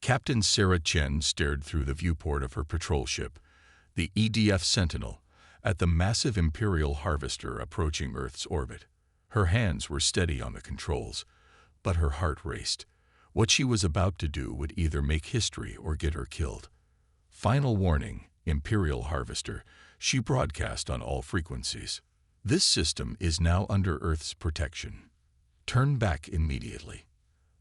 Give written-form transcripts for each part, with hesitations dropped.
Captain Sarah Chen stared through the viewport of her patrol ship, the EDF Sentinel, at the massive Imperial harvester approaching Earth's orbit. Her hands were steady on the controls, but her heart raced. What she was about to do would either make history or get her killed. Final warning, Imperial harvester, she broadcast on all frequencies. This system is now under Earth's protection. Turn back immediately.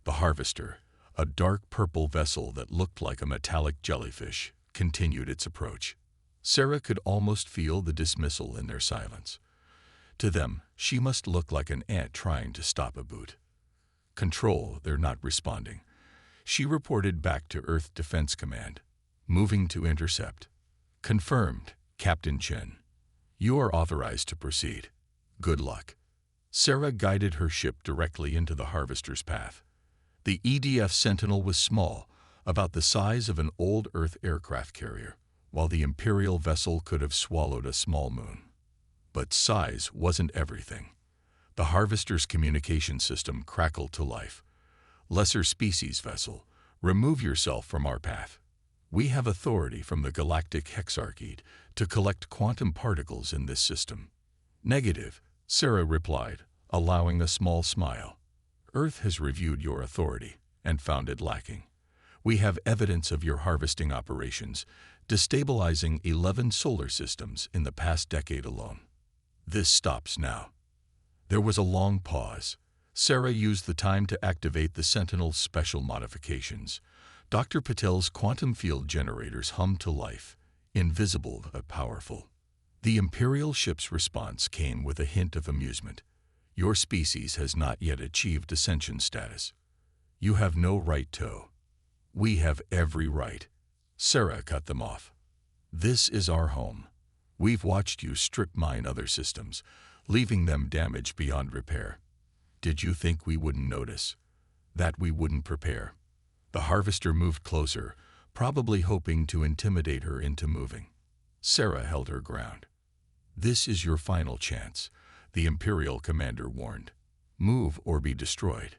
The harvester, a dark purple vessel that looked like a metallic jellyfish, continued its approach. Sarah could almost feel the dismissal in their silence. To them, she must look like an ant trying to stop a boot. Control, they're not responding. She reported back to Earth Defense Command. Moving to intercept. Confirmed, Captain Chen. You are authorized to proceed. Good luck. Sarah guided her ship directly into the harvester's path. The EDF Sentinel was small, about the size of an old Earth aircraft carrier, while the Imperial vessel could have swallowed a small moon. But size wasn't everything. The harvester's communication system crackled to life. Lesser species vessel, remove yourself from our path. We have authority from the Galactic Hexarchy to collect quantum particles in this system. Negative, Sarah replied, allowing a small smile. Earth has reviewed your authority and found it lacking. We have evidence of your harvesting operations, destabilizing 11 solar systems in the past decade alone. This stops now. There was a long pause. Sarah used the time to activate the Sentinel's special modifications. Dr. Patel's quantum field generators hummed to life, invisible but powerful. The Imperial ship's response came with a hint of amusement. Your species has not yet achieved ascension status. You have no right to. We have every right. Sarah cut them off. This is our home. We've watched you strip mine other systems, leaving them damaged beyond repair. Did you think we wouldn't notice? That we wouldn't prepare? The harvester moved closer, probably hoping to intimidate her into moving. Sarah held her ground. This is your final chance, the Imperial commander warned. Move or be destroyed.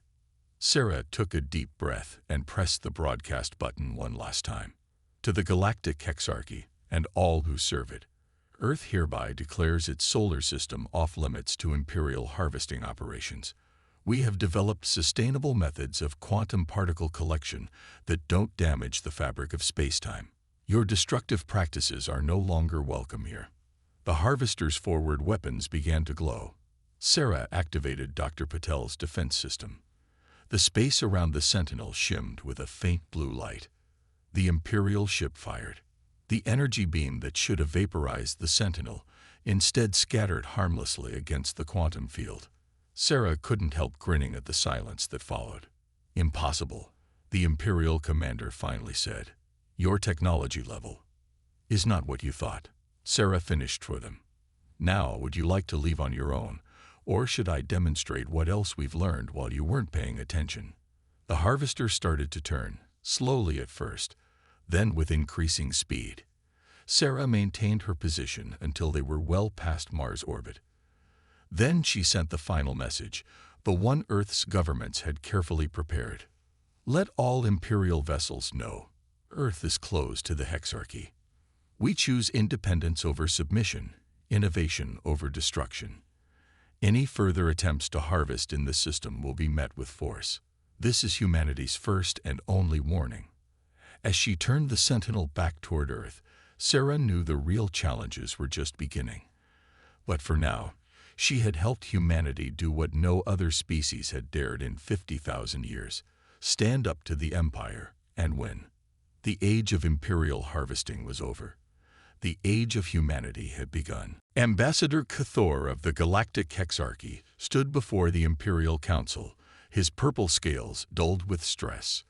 Sarah took a deep breath and pressed the broadcast button one last time. To the Galactic Hexarchy and all who serve it, Earth hereby declares its solar system off-limits to Imperial harvesting operations. We have developed sustainable methods of quantum particle collection that don't damage the fabric of spacetime. Your destructive practices are no longer welcome here. The harvester's forward weapons began to glow. Sarah activated Dr. Patel's defense system. The space around the Sentinel shimmed with a faint blue light. The Imperial ship fired. The energy beam that should have vaporized the Sentinel instead scattered harmlessly against the quantum field. Sarah couldn't help grinning at the silence that followed. Impossible, the Imperial commander finally said. Your technology level is not what you thought. Sarah finished for them. Now, would you like to leave on your own, or should I demonstrate what else we've learned while you weren't paying attention? The harvester started to turn, slowly at first, then with increasing speed. Sarah maintained her position until they were well past Mars orbit. Then she sent the final message, the one Earth's governments had carefully prepared. Let all Imperial vessels know, Earth is closed to the Hexarchy. We choose independence over submission, innovation over destruction. Any further attempts to harvest in this system will be met with force. This is humanity's first and only warning. As she turned the Sentinel back toward Earth, Sarah knew the real challenges were just beginning. But for now, she had helped humanity do what no other species had dared in 50,000 years, stand up to the Empire and win. The age of Imperial harvesting was over. The age of humanity had begun. Ambassador Cathor of the Galactic Hexarchy stood before the Imperial Council, his purple scales dulled with stress.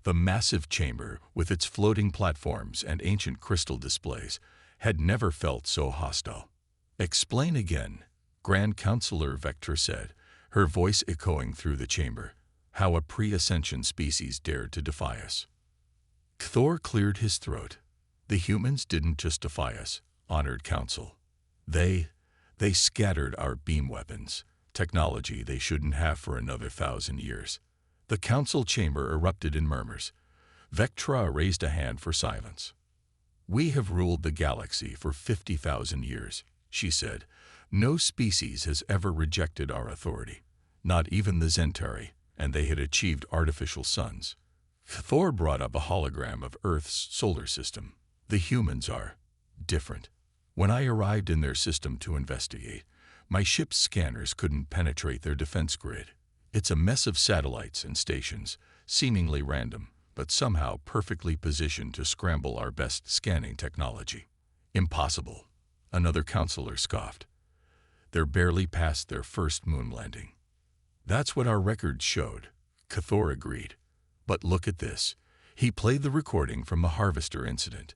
The massive chamber, with its floating platforms and ancient crystal displays, had never felt so hostile. Explain again, Grand Counselor Vector said, her voice echoing through the chamber, how a pre-ascension species dared to defy us. Cathor cleared his throat. The humans didn't just defy us, honored Council. They scattered our beam weapons, technology they shouldn't have for another 1,000 years. The council chamber erupted in murmurs. Vectra raised a hand for silence. "We have ruled the galaxy for 50,000 years," she said. "No species has ever rejected our authority, not even the Zentari, and they had achieved artificial suns." Thor brought up a hologram of Earth's solar system. "The humans are different. When I arrived in their system to investigate, my ship's scanners couldn't penetrate their defense grid. It's a mess of satellites and stations, seemingly random, but somehow perfectly positioned to scramble our best scanning technology." "Impossible," another counselor scoffed. "They're barely past their first moon landing." "That's what our records showed," Thor agreed. "But look at this." He played the recording from the Harvester incident.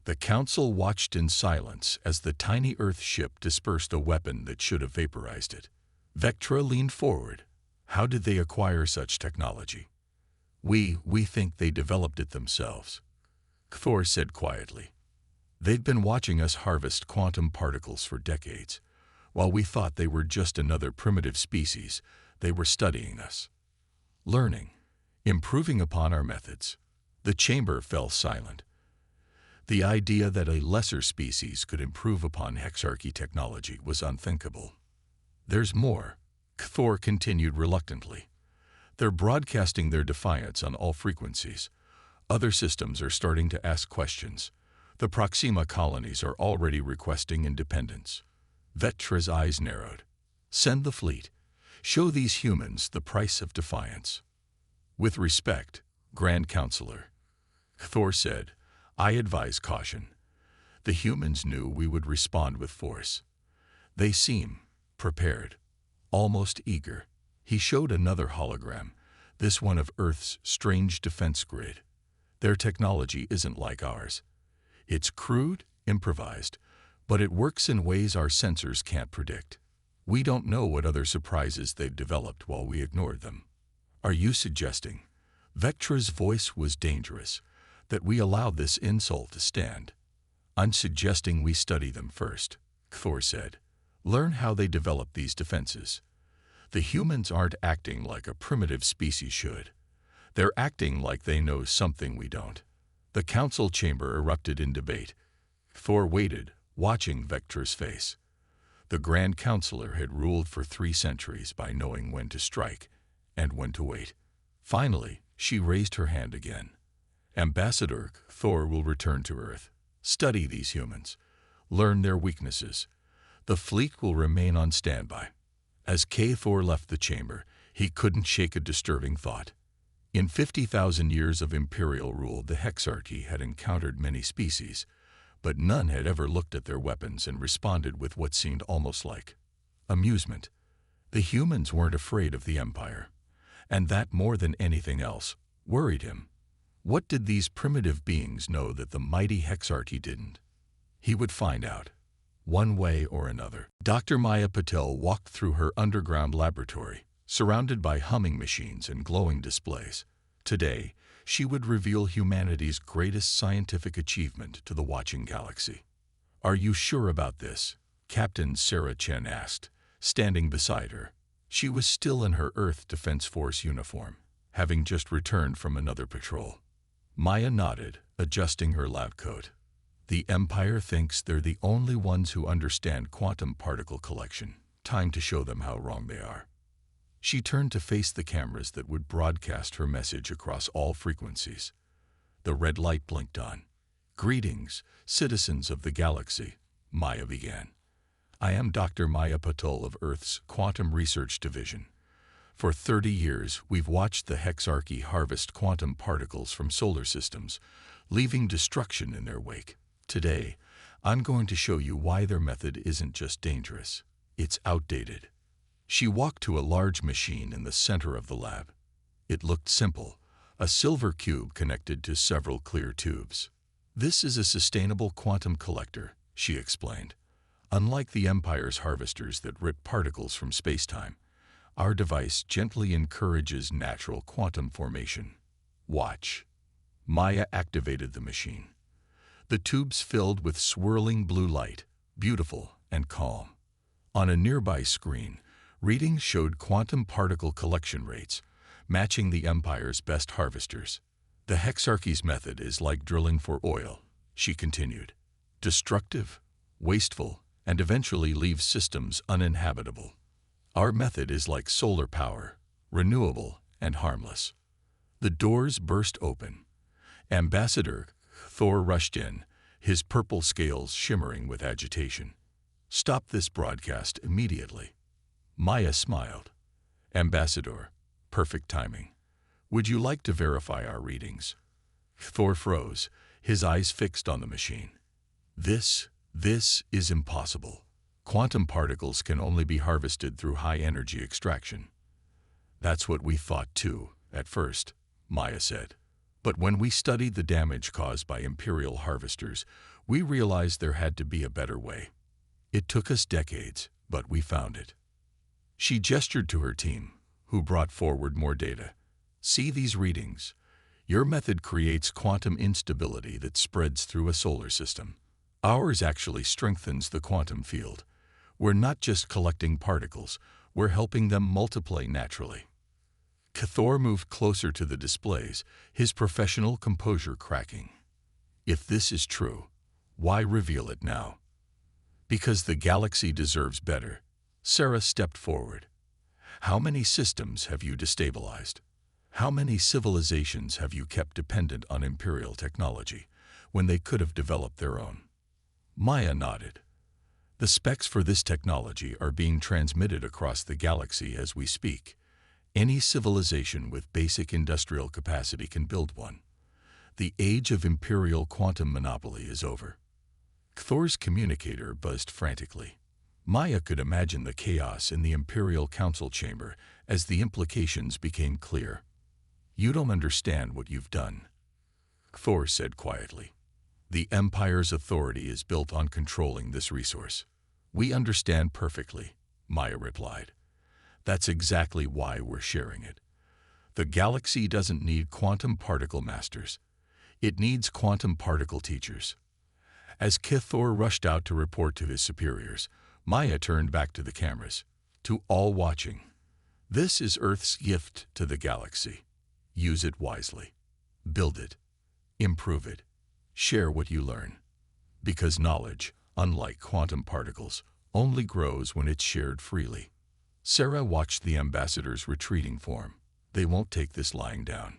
The council watched in silence as the tiny Earth ship dispersed a weapon that should have vaporized it. Vectra leaned forward. "How did they acquire such technology?" We think they developed it themselves," Thor said quietly. "They'd been watching us harvest quantum particles for decades. While we thought they were just another primitive species, they were studying us, learning, improving upon our methods." The chamber fell silent. The idea that a lesser species could improve upon Hexarchy technology was unthinkable. "There's more," Thor continued reluctantly. "They're broadcasting their defiance on all frequencies. Other systems are starting to ask questions. The Proxima colonies are already requesting independence." Vectra's eyes narrowed. "Send the fleet. Show these humans the price of defiance." "With respect, Grand Counselor," Thor said, "I advise caution. The humans knew we would respond with force. They seem prepared, almost eager." He showed another hologram, this one of Earth's strange defense grid. "Their technology isn't like ours. It's crude, improvised, but it works in ways our sensors can't predict. We don't know what other surprises they've developed while we ignored them." "Are you suggesting," Vectra's voice was dangerous, "that we allow this insult to stand?" "I'm suggesting we study them first," Thor said. "Learn how they develop these defenses. The humans aren't acting like a primitive species should. They're acting like they know something we don't." The council chamber erupted in debate. Thor waited, watching Vectra's face. The Grand Counselor had ruled for 3 centuries by knowing when to strike and when to wait. Finally, she raised her hand again. "Ambassador, Thor will return to Earth. Study these humans. Learn their weaknesses. The fleet will remain on standby." As Thor left the chamber, he couldn't shake a disturbing thought. In 50,000 years of imperial rule, the Hexarchy had encountered many species, but none had ever looked at their weapons and responded with what seemed almost like amusement. The humans weren't afraid of the Empire, and that, more than anything else, worried him. What did these primitive beings know that the mighty Hexarchy didn't? He would find out, one way or another. Dr. Maya Patel walked through her underground laboratory, surrounded by humming machines and glowing displays. Today, she would reveal humanity's greatest scientific achievement to the watching galaxy. "Are you sure about this?" Captain Sarah Chen asked, standing beside her. She was still in her Earth Defense Force uniform, having just returned from another patrol. Maya nodded, adjusting her lab coat. "The Empire thinks they're the only ones who understand quantum particle collection. Time to show them how wrong they are." She turned to face the cameras that would broadcast her message across all frequencies. The red light blinked on. "Greetings, citizens of the galaxy," Maya began. "I am Dr. Maya Patel of Earth's Quantum Research Division. For 30 years, we've watched the Hexarchy harvest quantum particles from solar systems, leaving destruction in their wake. Today, I'm going to show you why their method isn't just dangerous, it's outdated." She walked to a large machine in the center of the lab. It looked simple, a silver cube connected to several clear tubes. "This is a sustainable quantum collector," she explained. "Unlike the Empire's harvesters that rip particles from space-time, our device gently encourages natural quantum formation. Watch." Maya activated the machine. The tubes filled with swirling blue light, beautiful and calm. On a nearby screen, readings showed quantum particle collection rates, matching the Empire's best harvesters. The Hexarchy's method is like drilling for oil, she continued. Destructive, wasteful, and eventually leaves systems uninhabitable. Our method is like solar power, renewable and harmless. The doors burst open. Ambassador Thor rushed in, his purple scales shimmering with agitation. Stop this broadcast immediately. Maya smiled. Ambassador, perfect timing. Would you like to verify our readings? Thor froze, his eyes fixed on the machine. This is impossible. Quantum particles can only be harvested through high-energy extraction. That's what we thought too, at first, Maya said. But when we studied the damage caused by Imperial harvesters, we realized there had to be a better way. It took us decades, but we found it. She gestured to her team, who brought forward more data. See these readings. Your method creates quantum instability that spreads through a solar system. Ours actually strengthens the quantum field. We're not just collecting particles, we're helping them multiply naturally. Thor moved closer to the displays, his professional composure cracking. If this is true, why reveal it now? Because the galaxy deserves better. Sarah stepped forward. How many systems have you destabilized? How many civilizations have you kept dependent on Imperial technology when they could have developed their own? Maya nodded. The specs for this technology are being transmitted across the galaxy as we speak. Any civilization with basic industrial capacity can build one. The age of Imperial quantum monopoly is over. Thor's communicator buzzed frantically. Maya could imagine the chaos in the Imperial Council chamber as the implications became clear. You don't understand what you've done, Thor said quietly. The Empire's authority is built on controlling this resource. We understand perfectly, Maya replied. That's exactly why we're sharing it. The galaxy doesn't need quantum particle masters. It needs quantum particle teachers. As Thor rushed out to report to his superiors, Maya turned back to the cameras. To all watching, this is Earth's gift to the galaxy. Use it wisely. Build it. Improve it. Share what you learn. Because knowledge, unlike quantum particles, only grows when it's shared freely. Sarah watched the ambassador's retreating form. They won't take this lying down.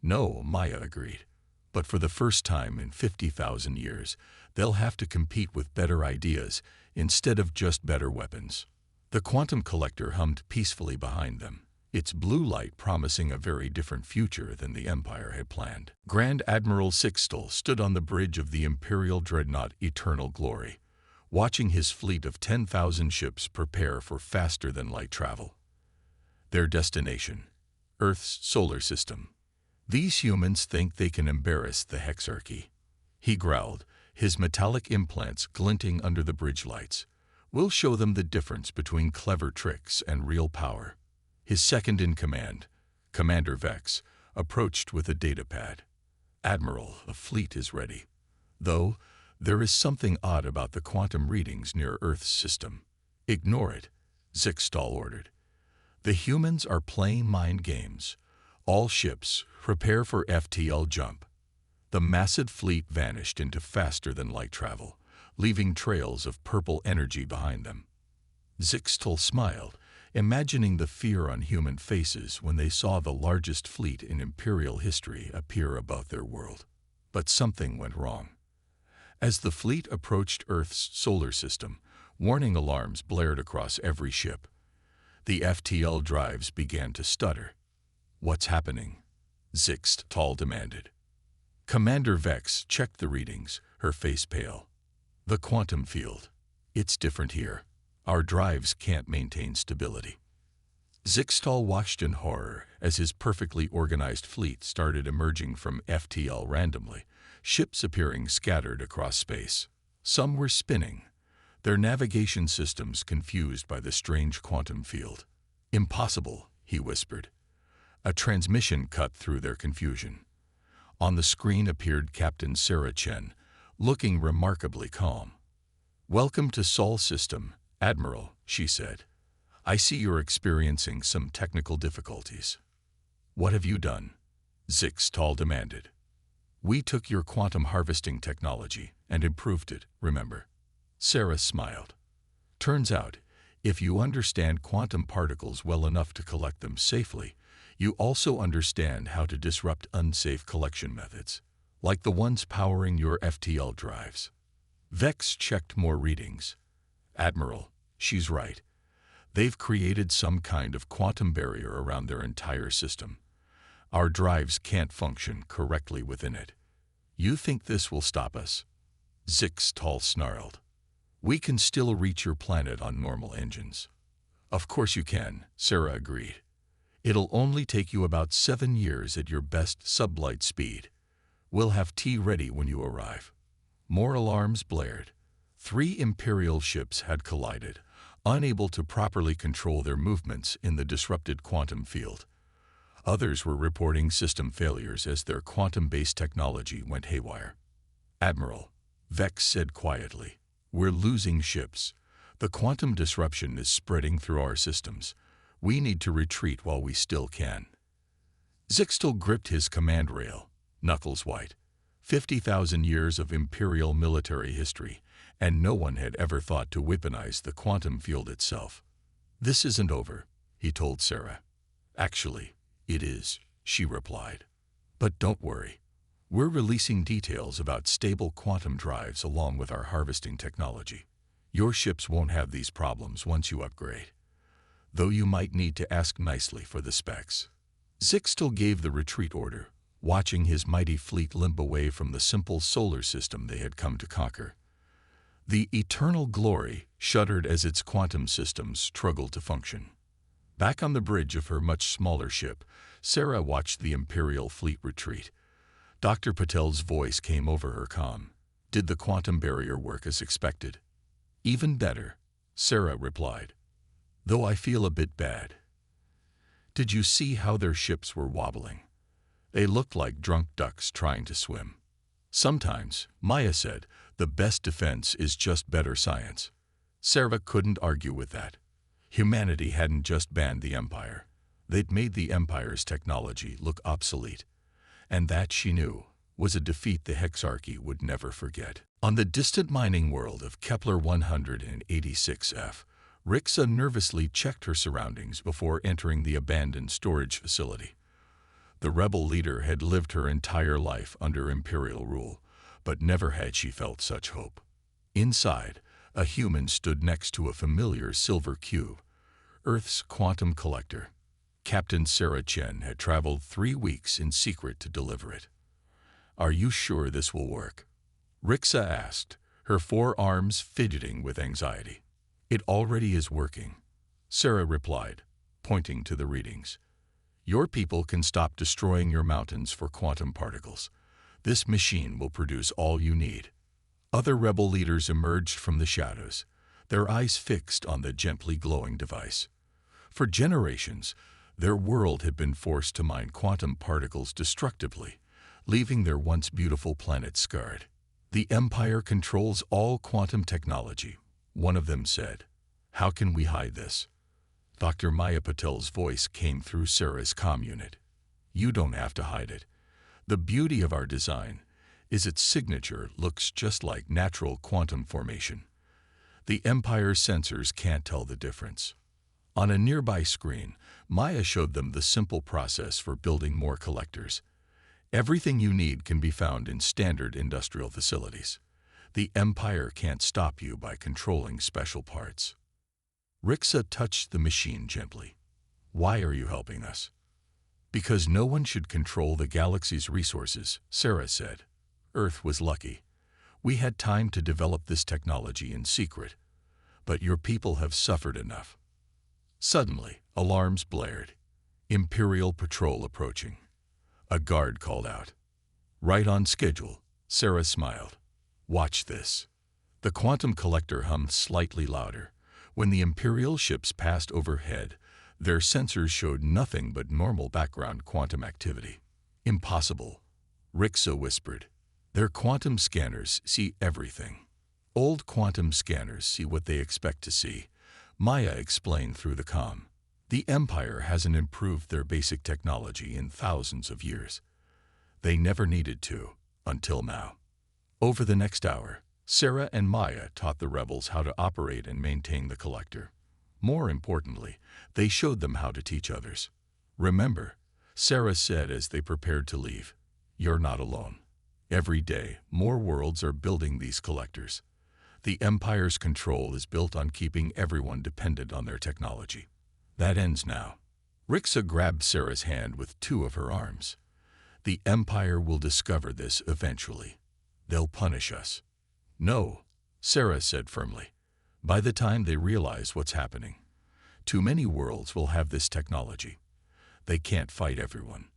No, Maya agreed. But for the first time in 50,000 years, they'll have to compete with better ideas instead of just better weapons. The quantum collector hummed peacefully behind them, its blue light promising a very different future than the Empire had planned. Grand Admiral Sixtel stood on the bridge of the Imperial dreadnought Eternal Glory, watching his fleet of 10,000 ships prepare for faster-than-light travel. Their destination, Earth's solar system. These humans think they can embarrass the Hexarchy, he growled, his metallic implants glinting under the bridge lights. We'll show them the difference between clever tricks and real power. His second-in-command, Commander Vex, approached with a datapad. Admiral, a fleet is ready. Though, there is something odd about the quantum readings near Earth's system. Ignore it, Sixtel ordered. The humans are playing mind games. All ships, prepare for FTL jump. The massive fleet vanished into faster-than-light travel, leaving trails of purple energy behind them. Sixtel smiled, imagining the fear on human faces when they saw the largest fleet in Imperial history appear above their world. But something went wrong. As the fleet approached Earth's solar system, warning alarms blared across every ship. The FTL drives began to stutter. What's happening? Sixtel demanded. Commander Vex checked the readings, her face pale. The quantum field. It's different here. Our drives can't maintain stability. Sixtel watched in horror as his perfectly organized fleet started emerging from FTL randomly, ships appearing scattered across space. Some were spinning, their navigation systems confused by the strange quantum field. Impossible, he whispered. A transmission cut through their confusion. On the screen appeared Captain Sarah Chen, looking remarkably calm. Welcome to Sol System, Admiral, she said. I see you're experiencing some technical difficulties. What have you done? Zixtal demanded. We took your quantum harvesting technology and improved it, remember? Sarah smiled. Turns out, if you understand quantum particles well enough to collect them safely, you also understand how to disrupt unsafe collection methods, like the ones powering your FTL drives. Vex checked more readings. Admiral, she's right. They've created some kind of quantum barrier around their entire system. Our drives can't function correctly within it. You think this will stop us? Zixtal snarled. We can still reach your planet on normal engines. Of course you can, Sarah agreed. It'll only take you about 7 years at your best sublight speed. We'll have tea ready when you arrive. More alarms blared. 3 Imperial ships had collided, unable to properly control their movements in the disrupted quantum field. Others were reporting system failures as their quantum-based technology went haywire. Admiral, Vex said quietly, we're losing ships. The quantum disruption is spreading through our systems. We need to retreat while we still can. Zixtal gripped his command rail, knuckles white. 50,000 years of Imperial military history, and no one had ever thought to weaponize the quantum field itself. This isn't over, he told Sarah. Actually, it is, she replied. But don't worry. We're releasing details about stable quantum drives along with our harvesting technology. Your ships won't have these problems once you upgrade, though you might need to ask nicely for the specs. Zixtal gave the retreat order, watching his mighty fleet limp away from the simple solar system they had come to conquer. The Eternal Glory shuddered as its quantum systems struggled to function. Back on the bridge of her much smaller ship, Sarah watched the Imperial fleet retreat. Dr. Patel's voice came over her comm. Did the quantum barrier work as expected? Even better, Sarah replied. Though I feel a bit bad. Did you see how their ships were wobbling? They looked like drunk ducks trying to swim. Sometimes, Maya said, the best defense is just better science. Sarah couldn't argue with that. Humanity hadn't just banned the Empire. They'd made the Empire's technology look obsolete. And that, she knew, was a defeat the Hexarchy would never forget. On the distant mining world of Kepler 186f, Rixa nervously checked her surroundings before entering the abandoned storage facility. The rebel leader had lived her entire life under Imperial rule, but never had she felt such hope. Inside, a human stood next to a familiar silver cube, Earth's quantum collector. Captain Sarah Chen had traveled 3 weeks in secret to deliver it. Are you sure this will work? Rixa asked, her forearms fidgeting with anxiety. It already is working, Sarah replied, pointing to the readings. Your people can stop destroying your mountains for quantum particles. This machine will produce all you need. Other rebel leaders emerged from the shadows, their eyes fixed on the gently glowing device. For generations, their world had been forced to mine quantum particles destructively, leaving their once beautiful planet scarred. The Empire controls all quantum technology, one of them said. How can we hide this? Dr. Maya Patel's voice came through Sarah's comm unit. You don't have to hide it. The beauty of our design is its signature looks just like natural quantum formation. The Empire's sensors can't tell the difference. On a nearby screen, Maya showed them the simple process for building more collectors. Everything you need can be found in standard industrial facilities. The Empire can't stop you by controlling special parts. Rixa touched the machine gently. Why are you helping us? Because no one should control the galaxy's resources, Sarah said. Earth was lucky. We had time to develop this technology in secret. But your people have suffered enough. Suddenly, alarms blared. Imperial patrol approaching. A guard called out. Right on schedule, Sarah smiled. Watch this. The quantum collector hummed slightly louder. When the Imperial ships passed overhead, their sensors showed nothing but normal background quantum activity. Impossible, Rixa whispered. Their quantum scanners see everything. Old quantum scanners see what they expect to see, Maya explained through the comm. The Empire hasn't improved their basic technology in thousands of years. They never needed to, until now. Over the next hour, Sarah and Maya taught the rebels how to operate and maintain the collector. More importantly, they showed them how to teach others. Remember, Sarah said as they prepared to leave, "You're not alone. Every day, more worlds are building these collectors. The Empire's control is built on keeping everyone dependent on their technology. That ends now." Rixa grabbed Sarah's hand with two of her arms. "The Empire will discover this eventually. They'll punish us." "No," Sarah said firmly. "By the time they realize what's happening, too many worlds will have this technology. They can't fight everyone,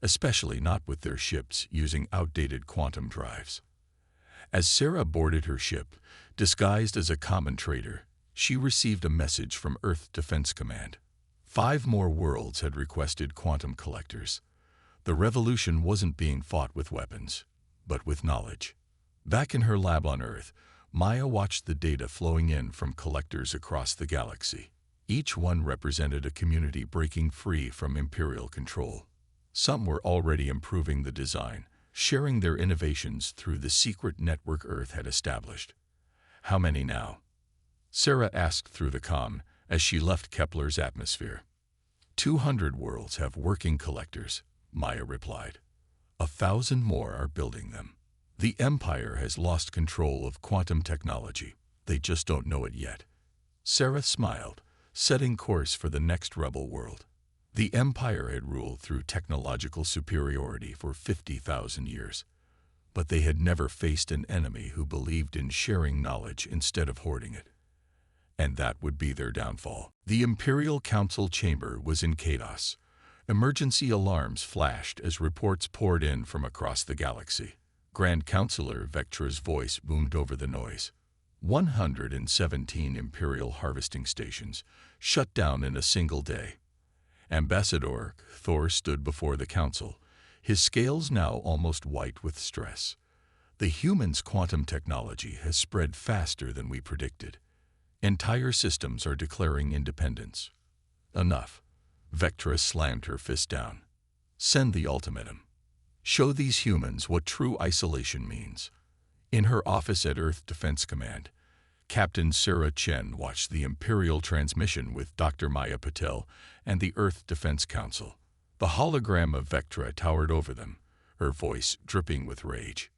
especially not with their ships using outdated quantum drives." As Sarah boarded her ship, disguised as a common trader, she received a message from Earth Defense Command. 5 more worlds had requested quantum collectors. The revolution wasn't being fought with weapons, but with knowledge. Back in her lab on Earth, Maya watched the data flowing in from collectors across the galaxy. Each one represented a community breaking free from Imperial control. Some were already improving the design, sharing their innovations through the secret network Earth had established. "How many now?" Sarah asked through the comm as she left Kepler's atmosphere. 200 worlds have working collectors," Maya replied. 1,000 more are building them. The Empire has lost control of quantum technology. They just don't know it yet. Sarah smiled, setting course for the next rebel world. The Empire had ruled through technological superiority for 50,000 years, but they had never faced an enemy who believed in sharing knowledge instead of hoarding it. And that would be their downfall. The Imperial Council chamber was in chaos. Emergency alarms flashed as reports poured in from across the galaxy. Grand Counselor Vectra's voice boomed over the noise. 117 Imperial harvesting stations shut down in a single day. Ambassador Thor stood before the council, his scales now almost white with stress. "The humans' quantum technology has spread faster than we predicted. Entire systems are declaring independence." "Enough." Vectra slammed her fist down. "Send the ultimatum. Show these humans what true isolation means." In her office at Earth Defense Command, Captain Sarah Chen watched the Imperial transmission with Dr. Maya Patel and the Earth Defense Council. The hologram of Vectra towered over them, her voice dripping with rage.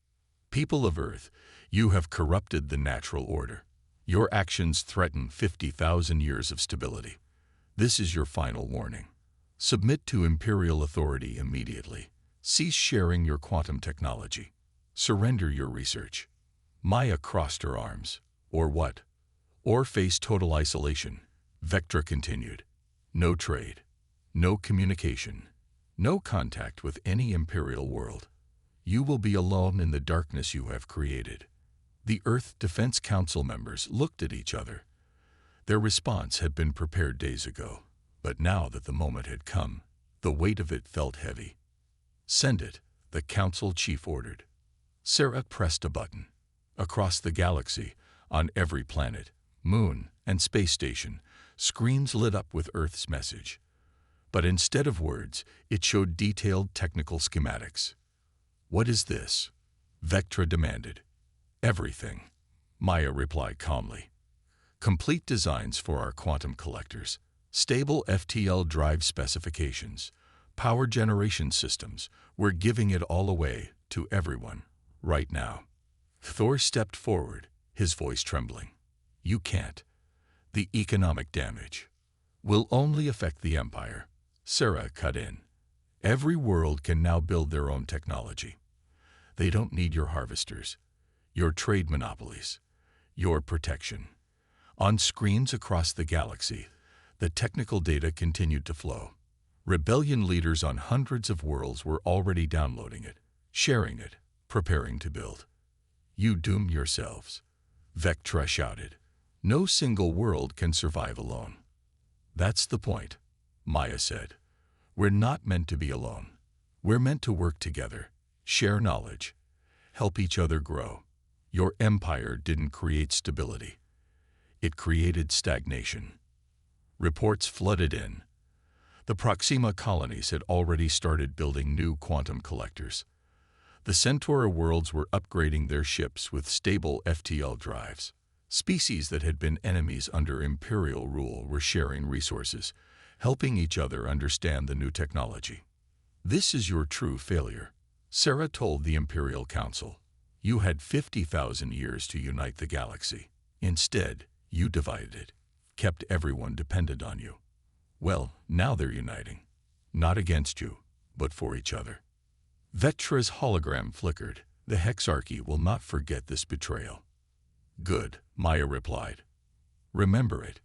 "People of Earth, you have corrupted the natural order. Your actions threaten 50,000 years of stability. This is your final warning. Submit to Imperial authority immediately. Cease sharing your quantum technology. Surrender your research." Maya crossed her arms. "Or what? Or face total isolation," Vectra continued. "No trade, no communication, no contact with any Imperial world. You will be alone in the darkness you have created." The Earth Defense Council members looked at each other. Their response had been prepared days ago, but now that the moment had come, the weight of it felt heavy. "Send it," the Council Chief ordered. Sarah pressed a button. Across the galaxy, on every planet, moon, and space station, screens lit up with Earth's message. But instead of words, it showed detailed technical schematics. "What is this?" Vectra demanded. "Everything," Maya replied calmly. "Complete designs for our quantum collectors, stable FTL drive specifications, power generation systems. We're giving it all away to everyone, right now." Thor stepped forward, his voice trembling. "You can't. The economic damage will only affect the Empire." Sarah cut in. "Every world can now build their own technology. They don't need your harvesters, your trade monopolies, your protection." On screens across the galaxy, the technical data continued to flow. Rebellion leaders on hundreds of worlds were already downloading it, sharing it, preparing to build. "You doom yourselves," Vectra shouted. "No single world can survive alone." "That's the point," Maya said. "We're not meant to be alone. We're meant to work together, share knowledge, help each other grow. Your empire didn't create stability. It created stagnation." Reports flooded in. The Proxima colonies had already started building new quantum collectors. The Centaur worlds were upgrading their ships with stable FTL drives. Species that had been enemies under Imperial rule were sharing resources, helping each other understand the new technology. "This is your true failure," Sarah told the Imperial Council. "You had 50,000 years to unite the galaxy. Instead, you divided it, kept everyone dependent on you. Well, now they're uniting. Not against you, but for each other." Vetra's hologram flickered. "The Hexarchy will not forget this betrayal." "Good," Maya replied. "Remember it.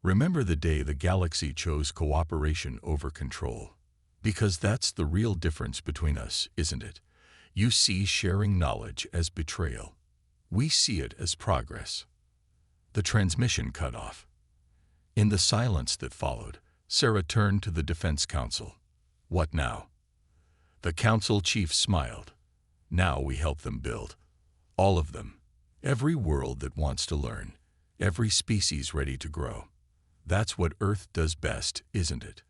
Remember the day the galaxy chose cooperation over control. Because that's the real difference between us, isn't it? You see sharing knowledge as betrayal. We see it as progress." The transmission cut off. In the silence that followed, Sarah turned to the Defense Council. "What now?" The council chief smiled. "Now we help them build. All of them. Every world that wants to learn. Every species ready to grow. That's what Earth does best, isn't it?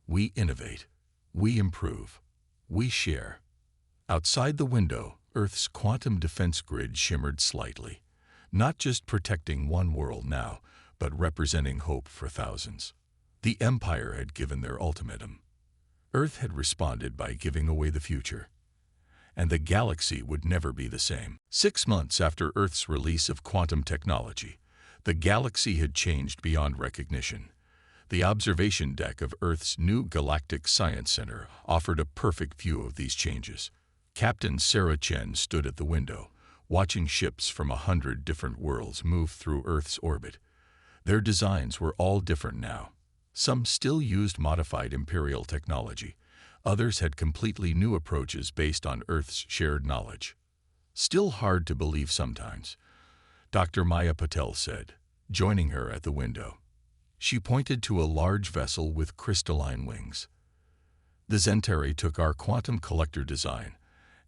We innovate. We improve. We share." Outside the window, Earth's quantum defense grid shimmered slightly. Not just protecting one world now, but representing hope for thousands. The Empire had given their ultimatum. Earth had responded by giving away the future. And the galaxy would never be the same. 6 months after Earth's release of quantum technology, the galaxy had changed beyond recognition. The observation deck of Earth's new Galactic Science Center offered a perfect view of these changes. Captain Sarah Chen stood at the window, watching ships from 100 different worlds move through Earth's orbit. Their designs were all different now. Some still used modified Imperial technology. Others had completely new approaches based on Earth's shared knowledge. "Still hard to believe sometimes," Dr. Maya Patel said, joining her at the window. She pointed to a large vessel with crystalline wings. "The Zentari took our quantum collector design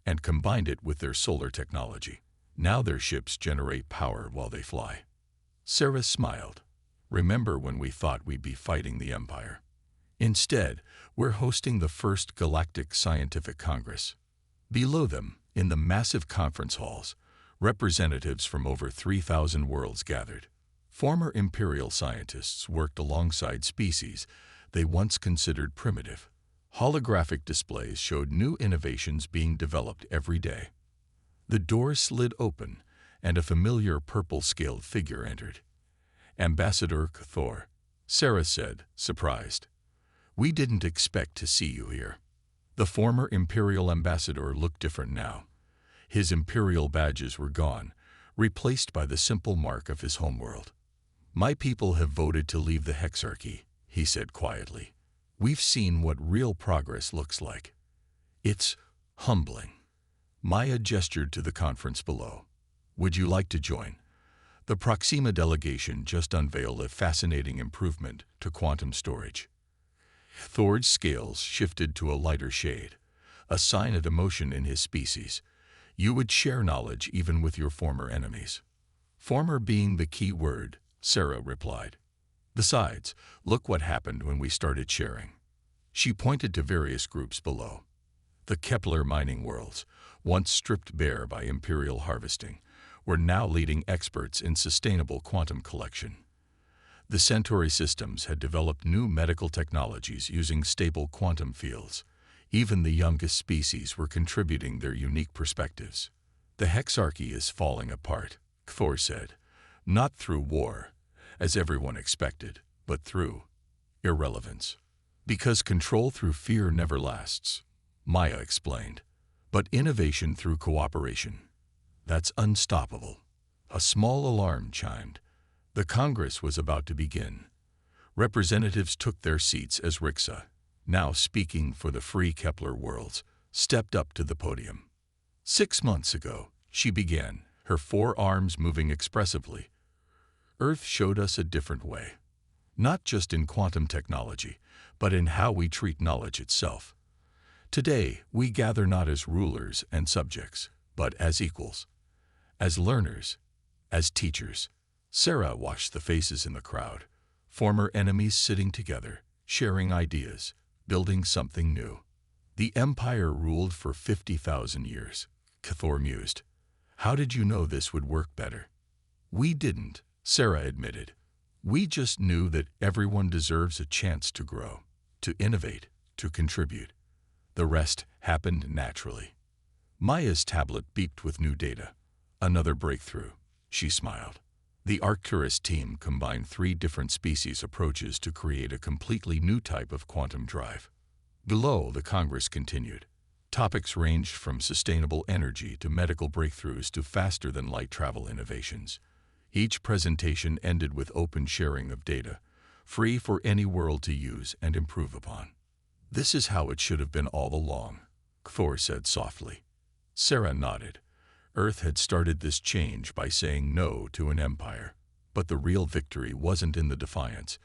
and combined it with their solar technology. Now their ships generate power while they fly." Sarah smiled. "Remember when we thought we'd be fighting the Empire? Instead, we're hosting the first Galactic Scientific Congress." Below them, in the massive conference halls, representatives from over 3,000 worlds gathered. Former Imperial scientists worked alongside species they once considered primitive. Holographic displays showed new innovations being developed every day. The door slid open, and a familiar purple-scaled figure entered. "Ambassador Cathor," Sarah said, surprised. "We didn't expect to see you here." The former Imperial ambassador looked different now. His Imperial badges were gone, replaced by the simple mark of his homeworld. "My people have voted to leave the Hexarchy," he said quietly. "We've seen what real progress looks like. It's humbling." Maya gestured to the conference below. "Would you like to join?" The Proxima delegation just unveiled a fascinating improvement to quantum storage. Thor's scales shifted to a lighter shade, a sign of emotion in his species. "You would share knowledge even with your former enemies." "Former being the key word," Sarah replied. "Besides, look what happened when we started sharing." She pointed to various groups below. The Kepler mining worlds, once stripped bare by Imperial harvesting, were now leading experts in sustainable quantum collection. The Centauri systems had developed new medical technologies using stable quantum fields. Even the youngest species were contributing their unique perspectives. "The Hexarchy is falling apart," Thor said. "Not through war, as everyone expected, but through irrelevance. Because control through fear never lasts," Maya explained. "But innovation through cooperation, that's unstoppable." A small alarm chimed. The Congress was about to begin. Representatives took their seats as Rixa, now speaking for the free Kepler worlds, stepped up to the podium. 6 months ago, she began, her forearms moving expressively. "Earth showed us a different way. Not just in quantum technology, but in how we treat knowledge itself. Today, we gather not as rulers and subjects, but as equals. As learners, as teachers." Sarah watched the faces in the crowd, former enemies sitting together, sharing ideas, building something new. The Empire ruled for 50,000 years, Cathor mused. How did you know this would work better? We didn't, Sarah admitted. We just knew that everyone deserves a chance to grow, to innovate, to contribute. The rest happened naturally. Maya's tablet beeped with new data. Another breakthrough, she smiled. The Arcturus team combined 3 different species approaches to create a completely new type of quantum drive. Below, the Congress continued. Topics ranged from sustainable energy to medical breakthroughs to faster-than-light travel innovations. Each presentation ended with open sharing of data, free for any world to use and improve upon. This is how it should have been all along, Thor said softly. Sarah nodded. Earth had started this change by saying no to an empire. But the real victory wasn't in the defiance.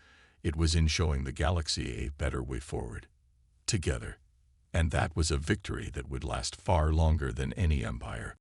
It was in showing the galaxy a better way forward. Together. And that was a victory that would last far longer than any empire.